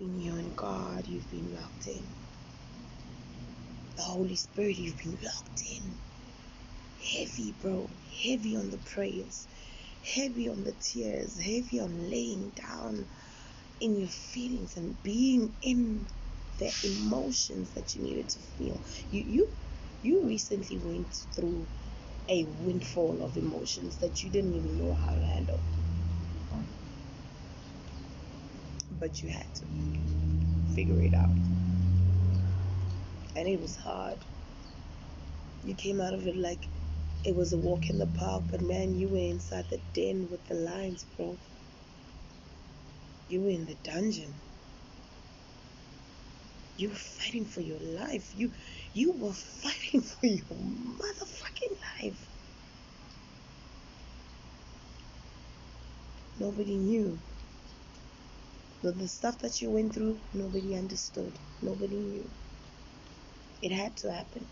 In you and God, you've been locked in. The Holy Spirit, you've been locked in. Heavy, bro. Heavy on the prayers. Heavy on the tears. Heavy on laying down in your feelings and being in the emotions that you needed to feel. You recently went through a windfall of emotions that you didn't even know how to handle. But you had to figure it out. And it was hard. You came out of it like it was a walk in the park, but man, you were inside the den with the lions, bro. You were in the dungeon. You were fighting for your life. You were fighting for your motherfucking life. Nobody knew. The stuff that you went through, nobody understood. Nobody knew. It had to happen.